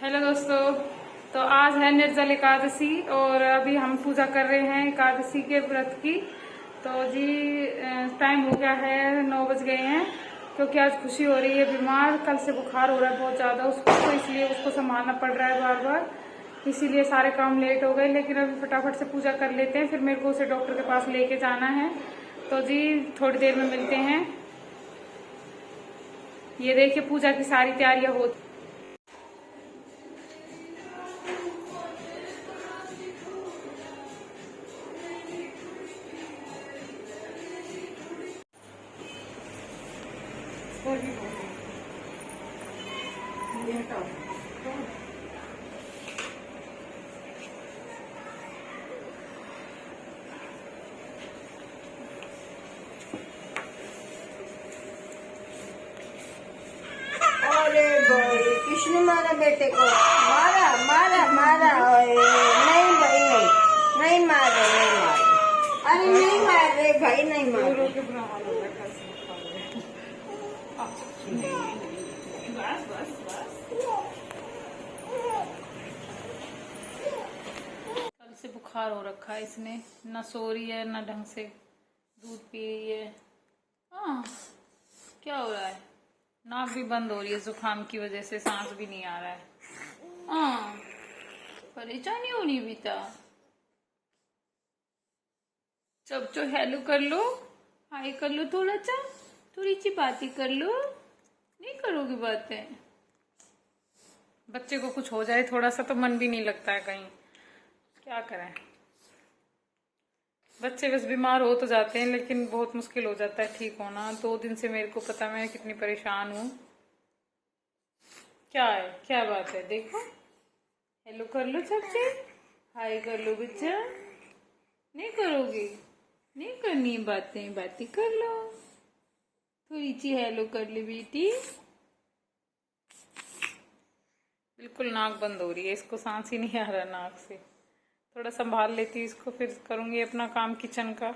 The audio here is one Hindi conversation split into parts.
हेलो दोस्तों। तो आज है निर्जल एकादशी और अभी हम पूजा कर रहे हैं एकादशी के व्रत की। तो जी टाइम हो गया है, 9 बज गए हैं, क्योंकि आज खुशी हो रही है बीमार। कल से बुखार हो रहा है बहुत ज़्यादा उसको, तो इसलिए उसको संभालना पड़ रहा है बार बार, इसीलिए सारे काम लेट हो गए। लेकिन अभी फटाफट से पूजा कर लेते हैं, फिर मेरे को उसे डॉक्टर के पास लेके जाना है। तो जी थोड़ी देर में मिलते हैं। ये देखिए पूजा की सारी तैयारियां हो। अरे भाई किसने मारा बेटे को? मारा मारा मारा। ओए, नहीं भाई नहीं, नहीं मारे नहीं मारे। अरे नहीं मारे भाई, नहीं मारे। कल से बुखार हो रखा है इसने, ना सो रही है ना ढंग से दूध पी रही है। हाँ, क्या हो रहा है? नाक भी बंद हो रही है जुकाम की वजह से, सांस भी नहीं आ रहा है। हाँ, परेशानी हो रही बेटा। सब तो हेलो कर लो, हाय कर लो, थोड़ा सा थोड़ी सी बातें कर लो। नहीं करोगी बातें? बच्चे को कुछ हो जाए थोड़ा सा तो मन भी नहीं लगता है कहीं, क्या करें। बच्चे बस बीमार हो तो जाते हैं, लेकिन बहुत मुश्किल हो जाता है ठीक होना। 2 दिन से मेरे को पता, मैं कितनी परेशान हूँ। क्या है, क्या बात है? देखो, हेलो कर लो सबसे, हाय कर लो बच्चा। नहीं करोगी? नहीं करनी है बातें? बातें कर लो, थोड़ी सी हेलो कर ली बेटी। बिल्कुल नाक बंद हो रही है, इसको सांस ही नहीं आ रहा नाक से। थोड़ा संभाल लेती इसको, फिर करूँगी अपना काम किचन का।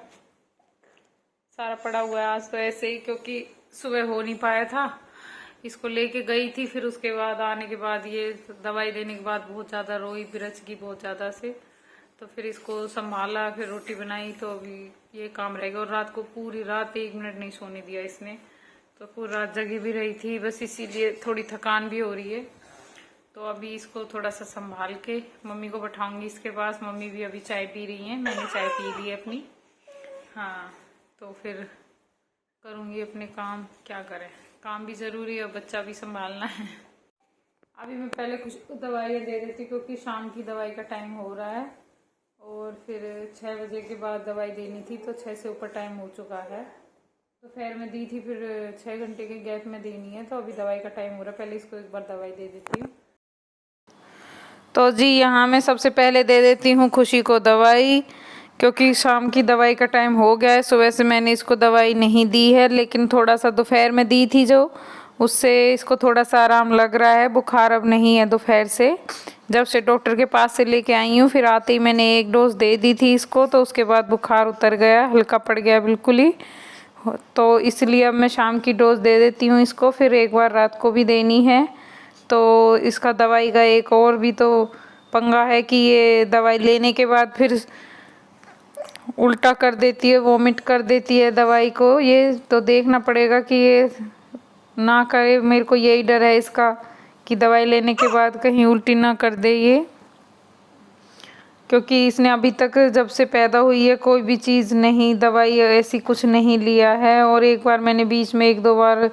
सारा पड़ा हुआ है आज तो ऐसे ही, क्योंकि सुबह हो नहीं पाया था। इसको लेके गई थी, फिर उसके बाद आने के बाद ये दवाई देने के बाद बहुत ज़्यादा रोई, बिरच गई बहुत ज़्यादा से। तो फिर इसको संभाला, फिर रोटी बनाई, तो अभी ये काम रह गया। और रात को पूरी रात 1 मिनट नहीं सोने दिया इसने, तो पूरी रात जगी भी रही थी बस, इसीलिए थोड़ी थकान भी हो रही है। तो अभी इसको थोड़ा सा संभाल के मम्मी को बैठाऊंगी इसके पास। मम्मी भी अभी चाय पी रही हैं, मैंने चाय पी ली है अपनी। हाँ, तो फिर करूँगी अपने काम, क्या करें, काम भी ज़रूरी है और बच्चा भी संभालना है। अभी मैं पहले कुछ दवाइयाँ दे देती, क्योंकि शाम की दवाई का टाइम हो रहा है और फिर 6 बजे के बाद दवाई देनी थी, तो 6 से ऊपर टाइम हो चुका है। तो फिर मैं दी थी, फिर 6 घंटे के गैप में देनी है, तो अभी दवाई का टाइम हो रहा है। पहले इसको एक बार दवाई दे देती हूँ। तो जी यहाँ मैं सबसे पहले दे देती हूँ खुशी को दवाई, क्योंकि शाम की दवाई का टाइम हो गया है। सुबह से मैंने इसको दवाई नहीं दी है, लेकिन थोड़ा सा दोपहर में दी थी जो, उससे इसको थोड़ा सा आराम लग रहा है। बुखार अब नहीं है दोपहर से, जब से डॉक्टर के पास से लेके आई हूँ। फिर आते ही मैंने 1 डोज दे दी थी इसको, तो उसके बाद बुखार उतर गया, हल्का पड़ गया बिल्कुल ही। तो इसलिए अब मैं शाम की डोज दे देती हूँ इसको, फिर एक बार रात को भी देनी है। तो इसका दवाई का एक और भी तो पंगा है कि ये दवाई लेने के बाद फिर उल्टा कर देती है, वोमिट कर देती है दवाई को। ये तो देखना पड़ेगा कि ये ना करे, मेरे को यही डर है इसका कि दवाई लेने के बाद कहीं उल्टी ना कर दे ये। क्योंकि इसने अभी तक जब से पैदा हुई है कोई भी चीज़ नहीं, दवाई ऐसी कुछ नहीं लिया है। और एक बार मैंने बीच में 1-2 बार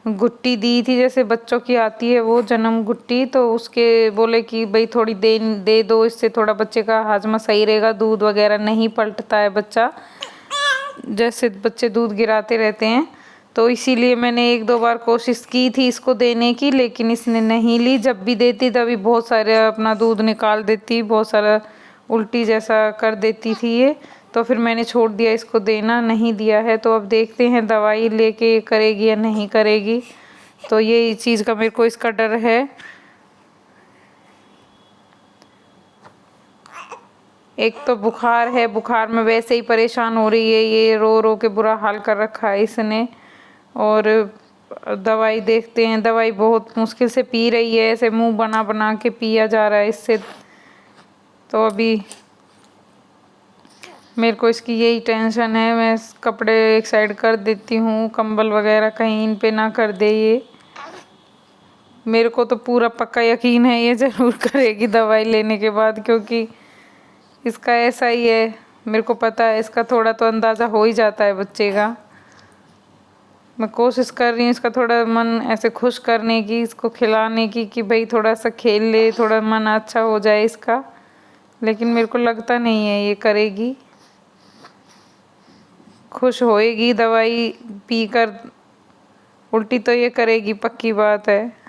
गुट्टी दी थी, जैसे बच्चों की आती है वो जन्म गुट्टी, तो उसके बोले कि भाई थोड़ी दे दो, इससे थोड़ा बच्चे का हाजमा सही रहेगा, दूध वगैरह नहीं पलटता है बच्चा, जैसे बच्चे दूध गिराते रहते हैं। तो इसीलिए मैंने 1-2 बार कोशिश की थी इसको देने की, लेकिन इसने नहीं ली। जब भी देती तभी बहुत सारे अपना दूध निकाल देती, बहुत सारा उल्टी जैसा कर देती थी ये। तो फिर मैंने छोड़ दिया, इसको देना नहीं दिया है। तो अब देखते हैं दवाई लेके करेगी या नहीं करेगी, तो ये चीज़ का मेरे को इसका डर है। एक तो बुखार है, बुखार में वैसे ही परेशान हो रही है, ये रो रो के बुरा हाल कर रखा है इसने। और दवाई देखते हैं। दवाई बहुत मुश्किल से पी रही है, ऐसे मुंह बना बना के पिया जा रहा है इससे। तो अभी मेरे को इसकी यही टेंशन है। मैं कपड़े एक साइड कर देती हूँ, कंबल वगैरह कहीं इन पे ना कर दे ये। मेरे को तो पूरा पक्का यकीन है ये ज़रूर करेगी दवाई लेने के बाद, क्योंकि इसका ऐसा ही है। मेरे को पता है इसका, थोड़ा तो अंदाज़ा हो ही जाता है बच्चे का। मैं कोशिश कर रही हूँ इसका थोड़ा मन ऐसे खुश करने की, इसको खिलाने की, कि भाई थोड़ा सा खेल ले, थोड़ा मन अच्छा हो जाए इसका। लेकिन मेरे को लगता नहीं है ये करेगी, खुश होएगी दवाई पी कर। उल्टी तो ये करेगी, पक्की बात है।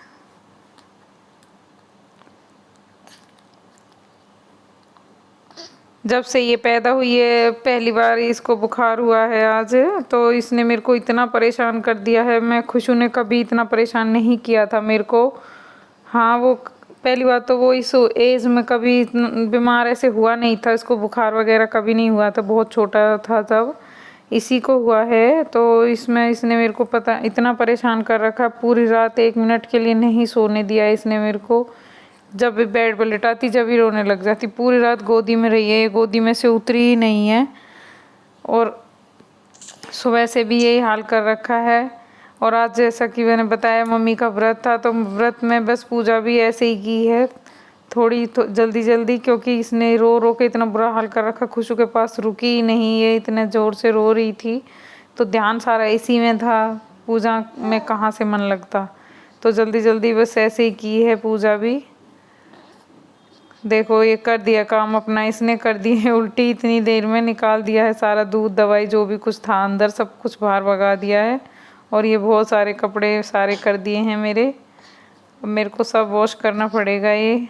जब से ये पैदा हुई है पहली बार इसको बुखार हुआ है आज, तो इसने मेरे को इतना परेशान कर दिया है। मैं खुशू ने कभी इतना परेशान नहीं किया था मेरे को। हाँ, वो पहली बात तो वो इस एज में कभी बीमार ऐसे हुआ नहीं था, इसको बुखार वगैरह कभी नहीं हुआ था, बहुत छोटा था तब इसी को हुआ है। तो इसमें इसने मेरे को पता इतना परेशान कर रखा, पूरी रात 1 मिनट के लिए नहीं सोने दिया इसने मेरे को। जब भी बेड पर लिटाती जब ही रोने लग जाती। पूरी रात गोदी में रही है, गोदी में से उतरी ही नहीं है। और सुबह से भी यही हाल कर रखा है। और आज जैसा कि मैंने बताया मम्मी का व्रत था, तो व्रत में बस पूजा भी ऐसे ही की है, थोड़ी तो जल्दी जल्दी, क्योंकि इसने रो रो के इतना बुरा हाल कर रखा। खुशू के पास रुकी ही नहीं, ये इतने ज़ोर से रो रही थी, तो ध्यान सारा इसी में था, पूजा में कहाँ से मन लगता। तो जल्दी जल्दी बस ऐसे ही की है पूजा भी। देखो ये कर दिया काम अपना, इसने कर दी है उल्टी, इतनी देर में निकाल दिया है सारा दूध, दवाई, जो भी कुछ था अंदर सब कुछ बाहर भगा दिया है। और ये बहुत सारे कपड़े सारे कर दिए हैं मेरे। अब मेरे को सब वॉश करना पड़ेगा। ये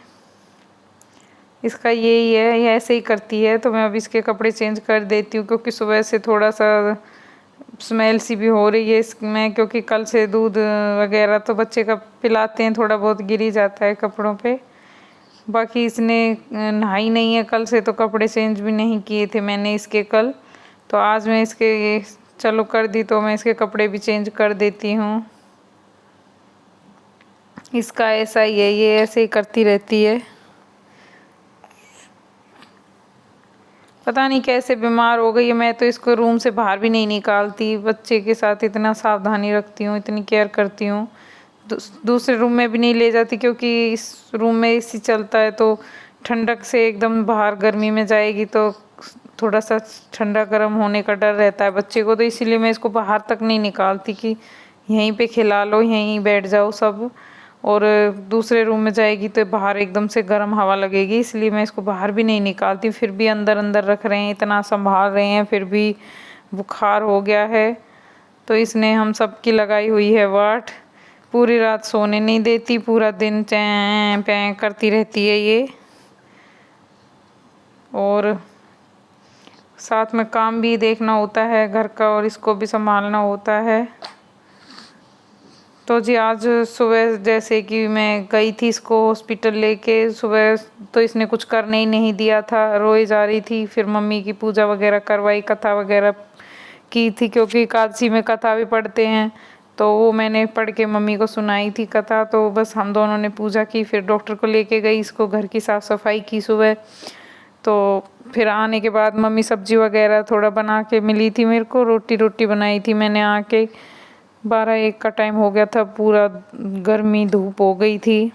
इसका यही है, ये ऐसे ही करती है। तो मैं अब इसके कपड़े चेंज कर देती हूँ, क्योंकि सुबह से थोड़ा सा स्मेल सी भी हो रही है इसमें, क्योंकि कल से दूध वगैरह तो बच्चे का पिलाते हैं, थोड़ा बहुत गिर ही जाता है कपड़ों पे। बाकी इसने नहाई नहीं है कल से, तो कपड़े चेंज भी नहीं किए थे मैंने इसके कल। तो आज मैं इसके ये चलो कर दी, तो मैं इसके कपड़े भी चेंज कर देती हूँ। इसका ऐसा ही है, ये ऐसे ही करती रहती है। पता नहीं कैसे बीमार हो गई है। मैं तो इसको रूम से बाहर भी नहीं निकालती, बच्चे के साथ इतना सावधानी रखती हूँ, इतनी केयर करती हूँ। दूसरे रूम में भी नहीं ले जाती, क्योंकि इस रूम में एसी चलता है, तो ठंडक से एकदम बाहर गर्मी में जाएगी तो थोड़ा सा ठंडा गर्म होने का डर रहता है बच्चे को। तो इसीलिए मैं इसको बाहर तक नहीं निकालती कि यहीं पे खिला लो, यहीं बैठ जाओ सब। और दूसरे रूम में जाएगी तो बाहर एकदम से गर्म हवा लगेगी, इसलिए मैं इसको बाहर भी नहीं निकालती। फिर भी अंदर अंदर रख रहे हैं, इतना संभाल रहे हैं, फिर भी बुखार हो गया है। तो इसने हम सब की लगाई हुई है वाट। पूरी रात सोने नहीं देती, पूरा दिन चैं पैं करती रहती है ये। और साथ में काम भी देखना होता है घर का, और इसको भी संभालना होता है। तो जी आज सुबह जैसे कि मैं गई थी इसको हॉस्पिटल लेके, सुबह तो इसने कुछ करने ही नहीं दिया था, रोए जा रही थी। फिर मम्मी की पूजा वगैरह करवाई, कथा वगैरह की थी, क्योंकि एकादशी में कथा भी पढ़ते हैं, तो वो मैंने पढ़ के मम्मी को सुनाई थी कथा। तो बस हम दोनों ने पूजा की, फिर डॉक्टर को लेके गई, इसको घर की साफ़ सफाई की सुबह। तो फिर आने के बाद मम्मी सब्जी वगैरह थोड़ा बना के मिली थी मेरे को, रोटी बनाई थी मैंने आके। 12-1 का टाइम हो गया था, पूरा गर्मी धूप हो गई थी।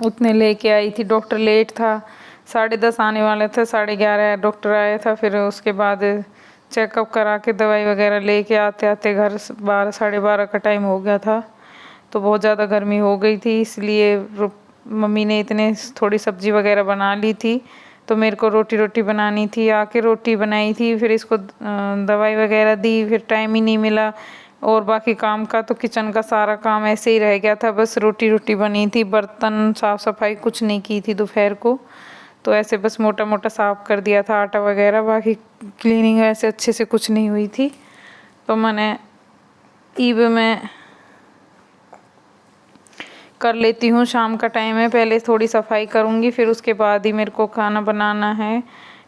उतने लेके आई थी, डॉक्टर लेट था, 10:30 आने वाले थे, 11:30 डॉक्टर आया था। फिर उसके बाद चेकअप करा के दवाई वगैरह लेके आते आते घर 12-12:30 का टाइम हो गया था। तो बहुत ज़्यादा गर्मी हो गई थी, इसलिए मम्मी ने इतने थोड़ी सब्जी वगैरह बना ली थी। तो मेरे को रोटी बनानी थी, आके रोटी बनाई थी, फिर इसको दवाई वगैरह दी, फिर टाइम ही नहीं मिला। और बाकी काम का तो किचन का सारा काम ऐसे ही रह गया था, बस रोटी बनी थी, बर्तन साफ़ सफाई कुछ नहीं की थी दोपहर को। तो ऐसे बस मोटा मोटा साफ़ कर दिया था आटा वगैरह, बाकी क्लीनिंग ऐसे अच्छे से कुछ नहीं हुई थी। तो मैंने ईब में कर लेती हूँ, शाम का टाइम है, पहले थोड़ी सफाई करूँगी, फिर उसके बाद ही मेरे को खाना बनाना है।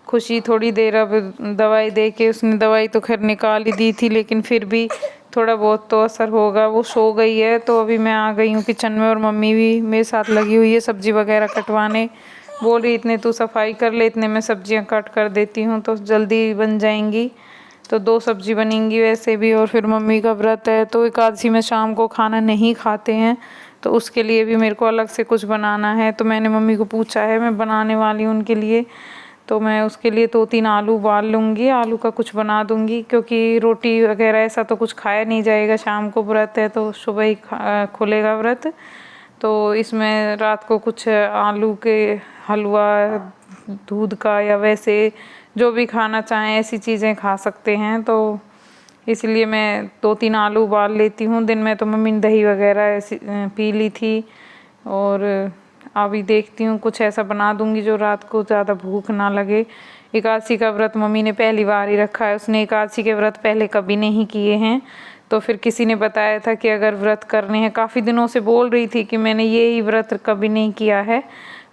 खुशी थोड़ी देर अब दवाई दे के, उसने दवाई तो खैर निकाल ही दी थी, लेकिन फिर भी थोड़ा बहुत तो असर होगा। वो सो गई है तो अभी मैं आ गई हूँ किचन में और मम्मी भी मेरे साथ लगी हुई है सब्जी वगैरह कटवाने। बोल रही इतने तू सफाई कर ले, इतने मैं सब्जियाँ कट कर देती हूँ तो जल्दी बन जाएंगी। तो 2 सब्जी बनेंगी वैसे भी, और फिर मम्मी का व्रत है तो एकादशी में शाम को खाना नहीं खाते हैं, तो उसके लिए भी मेरे को अलग से कुछ बनाना है। तो मैंने मम्मी को पूछा है, मैं बनाने वाली हूँ उनके लिए, तो मैं उसके लिए 2-3 आलू उबाल लूँगी, आलू का कुछ बना दूँगी क्योंकि रोटी वगैरह ऐसा तो कुछ खाया नहीं जाएगा। शाम को व्रत है तो सुबह ही खुलेगा व्रत। तो इसमें रात को कुछ आलू के हलवा, दूध का, या वैसे जो भी खाना चाहें ऐसी चीज़ें खा सकते हैं। तो इसलिए मैं 2-3 आलू उबाल लेती हूँ। दिन में तो मम्मी ने दही वगैरह ऐसी पी ली थी, और अभी देखती हूँ कुछ ऐसा बना दूँगी जो रात को ज़्यादा भूख ना लगे। एकादशी का व्रत मम्मी ने पहली बार ही रखा है, उसने एकादशी के व्रत पहले कभी नहीं किए हैं। तो फिर किसी ने बताया था कि अगर व्रत करने हैं, काफ़ी दिनों से बोल रही थी कि मैंने ये ही व्रत कभी नहीं किया है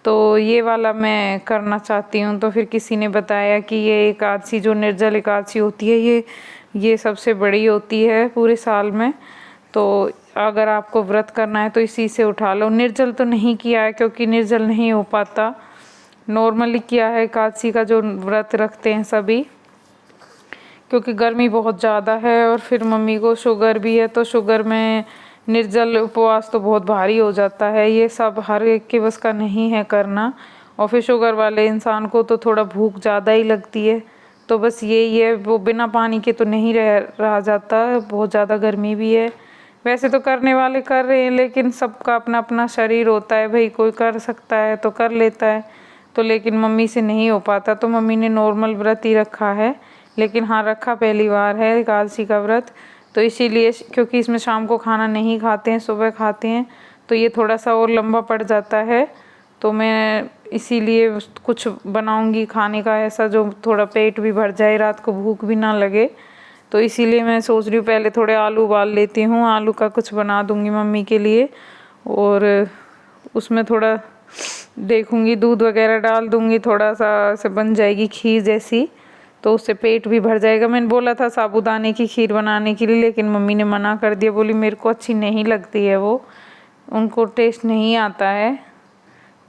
तो ये वाला मैं करना चाहती हूँ। तो फिर किसी ने बताया कि ये एकादशी जो निर्जल एकादशी होती है ये सबसे बड़ी होती है पूरे साल में, तो अगर आपको व्रत करना है तो इसी से उठा लो। निर्जल तो नहीं किया है क्योंकि निर्जल नहीं हो पाता, नॉर्मली किया है एकादशी का जो व्रत रखते हैं सभी, क्योंकि गर्मी बहुत ज़्यादा है और फिर मम्मी को शुगर भी है तो शुगर में निर्जल उपवास तो बहुत भारी हो जाता है। ये सब हर एक के बस का नहीं है करना, और फिर शुगर वाले इंसान को तो थोड़ा भूख ज़्यादा ही लगती है। तो बस यही है, वो बिना पानी के तो नहीं रहा जाता, बहुत ज़्यादा गर्मी भी है। वैसे तो करने वाले कर रहे हैं, लेकिन सबका अपना अपना शरीर होता है भाई, कोई कर सकता है तो कर लेता है। तो लेकिन मम्मी से नहीं हो पाता तो मम्मी ने नॉर्मल व्रत ही रखा है, लेकिन हाँ रखा पहली बार है एकादशी का व्रत। तो इसीलिए, क्योंकि इसमें शाम को खाना नहीं खाते हैं, सुबह खाते हैं, तो ये थोड़ा सा और लंबा पड़ जाता है। तो मैं इसीलिए कुछ बनाऊंगी खाने का ऐसा जो थोड़ा पेट भी भर जाए, रात को भूख भी ना लगे। तो इसीलिए मैं सोच रही हूँ पहले थोड़े आलू उबाल लेती हूँ, आलू का कुछ बना दूंगी मम्मी के लिए, और उसमें थोड़ा देखूंगी दूध वगैरह डाल दूंगी, थोड़ा सा ऐसे बन जाएगी खीर जैसी, तो उससे पेट भी भर जाएगा। मैंने बोला था साबूदाने की खीर बनाने के लिए, लेकिन मम्मी ने मना कर दिया, बोली मेरे को अच्छी नहीं लगती है, वो उनको टेस्ट नहीं आता है।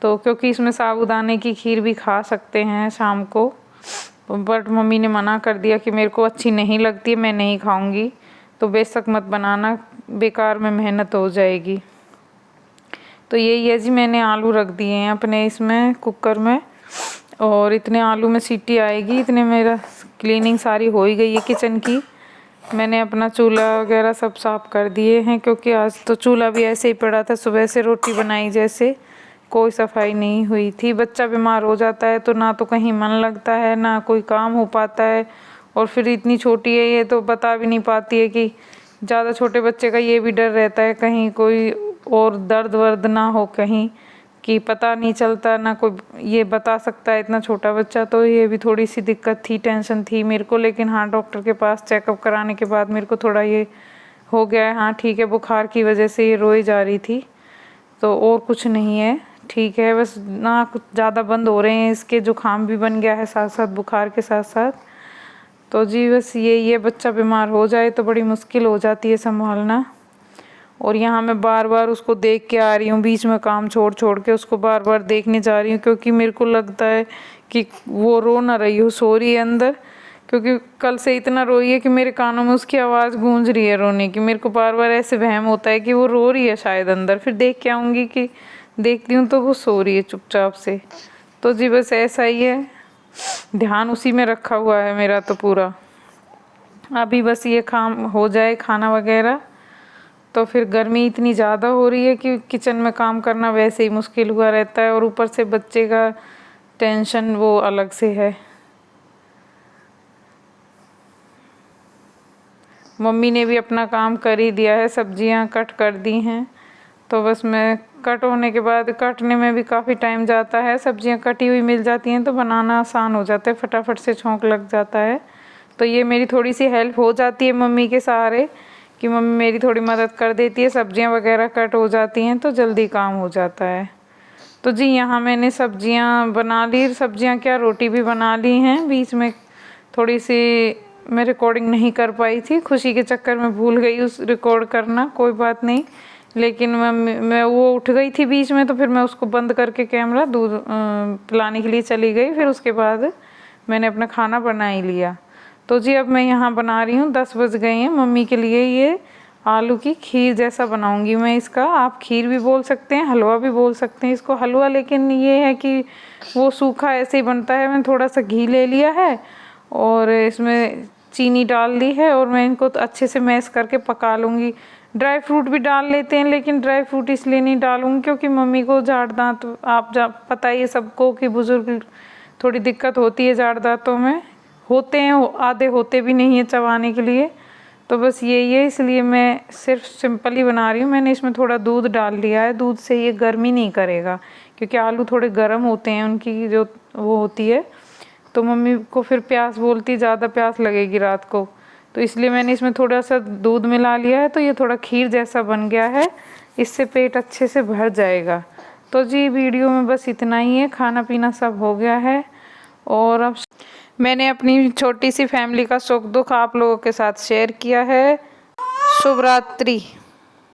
तो क्योंकि इसमें साबूदाने की खीर भी खा सकते हैं शाम को, बट मम्मी ने मना कर दिया कि मेरे को अच्छी नहीं लगती है, मैं नहीं खाऊंगी। तो बेशक मत बनाना, बेकार में मेहनत हो जाएगी। तो यही है जी, मैंने आलू रख दिए हैं अपने इसमें कुकर में, और इतने आलू में सीटी आएगी, इतने मेरा क्लीनिंग सारी हो ही गई है किचन की। मैंने अपना चूल्हा वगैरह सब साफ़ कर दिए हैं, क्योंकि आज तो चूल्हा भी ऐसे ही पड़ा था, सुबह से रोटी बनाई जैसे, कोई सफाई नहीं हुई थी। बच्चा बीमार हो जाता है तो ना तो कहीं मन लगता है, ना कोई काम हो पाता है, और फिर इतनी छोटी है ये तो बता भी नहीं पाती है कि ज़्यादा छोटे बच्चे का ये भी डर रहता है कहीं कोई और दर्द वर्द ना हो कहीं, कि पता नहीं चलता, ना कोई ये बता सकता है इतना छोटा बच्चा। तो ये भी थोड़ी सी दिक्कत थी, टेंशन थी मेरे को। लेकिन हाँ, डॉक्टर के पास चेकअप कराने के बाद मेरे को थोड़ा ये हो गया है, हाँ ठीक है, बुखार की वजह से ये रोई जा रही थी, तो और कुछ नहीं है, ठीक है। बस ना कुछ ज़्यादा बंद हो रहे हैं इसके, जुकाम भी बन गया है साथ साथ बुखार के साथ साथ। तो जी बस यही है, बच्चा बीमार हो जाए तो बड़ी मुश्किल हो जाती है संभालना। और यहाँ मैं बार बार उसको देख के आ रही हूँ, बीच में काम छोड़ छोड़ के उसको बार बार देखने जा रही हूँ, क्योंकि मेरे को लगता है कि वो रो ना रही हो, सो रही है अंदर, क्योंकि कल से इतना रोई है कि मेरे कानों में उसकी आवाज़ गूंज रही है रोने की। मेरे को बार बार ऐसे वहम होता है कि वो रो रही है शायद अंदर, फिर देख के आऊँगी कि देखती हूँ तो वो सो रही है चुपचाप से। तो जी बस ऐसा ही है, ध्यान उसी में रखा हुआ है मेरा तो पूरा। अभी बस ये काम हो जाए खाना वगैरह, तो फिर गर्मी इतनी ज़्यादा हो रही है कि किचन में काम करना वैसे ही मुश्किल हुआ रहता है, और ऊपर से बच्चे का टेंशन वो अलग से है। मम्मी ने भी अपना काम कर ही दिया है, सब्जियां कट कर दी हैं, तो बस मैं कट होने के बाद, काटने में भी काफ़ी टाइम जाता है, सब्जियां कटी हुई मिल जाती हैं तो बनाना आसान हो जाता है, फटाफट से छौंक लग जाता है। तो ये मेरी थोड़ी सी हेल्प हो जाती है मम्मी के सहारे, कि मम्मी मेरी थोड़ी मदद कर देती है, सब्जियां वगैरह कट हो जाती हैं तो जल्दी काम हो जाता है। तो जी यहाँ मैंने सब्जियां बना ली, सब्जियां क्या रोटी भी बना ली हैं, बीच में थोड़ी सी मैं रिकॉर्डिंग नहीं कर पाई थी, खुशी के चक्कर में भूल गई उस रिकॉर्ड करना, कोई बात नहीं। लेकिन मैं वो उठ गई थी बीच में, तो फिर मैं उसको बंद करके कैमरा दूध पिलाने के लिए चली गई। फिर उसके बाद मैंने अपना खाना बना ही लिया। तो जी अब मैं यहाँ बना रही हूँ, 10 बज गए हैं। मम्मी के लिए ये आलू की खीर जैसा बनाऊंगी मैं इसका। आप खीर भी बोल सकते हैं, हलवा भी बोल सकते हैं इसको, हलवा। लेकिन ये है कि वो सूखा ऐसे ही बनता है। मैंने थोड़ा सा घी ले लिया है और इसमें चीनी डाल दी है और मैं इनको तो अच्छे से मैश करके पका लूँगी। ड्राई फ्रूट भी डाल लेते हैं, लेकिन ड्राई फ्रूट इसलिए नहीं डालूँगी क्योंकि मम्मी को जाड़ दांत, आप पता ही है सबको कि बुज़ुर्ग थोड़ी दिक्कत होती है जाड़ दांतों में, होते हैं, आधे होते भी नहीं है चबाने के लिए। तो बस यही है, इसलिए मैं सिर्फ सिंपल ही बना रही हूँ। मैंने इसमें थोड़ा दूध डाल लिया है, दूध से ये गर्मी नहीं करेगा क्योंकि आलू थोड़े गर्म होते हैं, उनकी जो वो होती है। तो मम्मी को फिर प्यास बोलती, ज़्यादा प्यास लगेगी रात को, तो इसलिए मैंने इसमें थोड़ा सा दूध मिला लिया है। तो ये थोड़ा खीर जैसा बन गया है, इससे पेट अच्छे से भर जाएगा। तो जी वीडियो में बस इतना ही है, खाना पीना सब हो गया है। और अब मैंने अपनी छोटी सी फैमिली का सुख दुख आप लोगों के साथ शेयर किया है। शुभ रात्रि।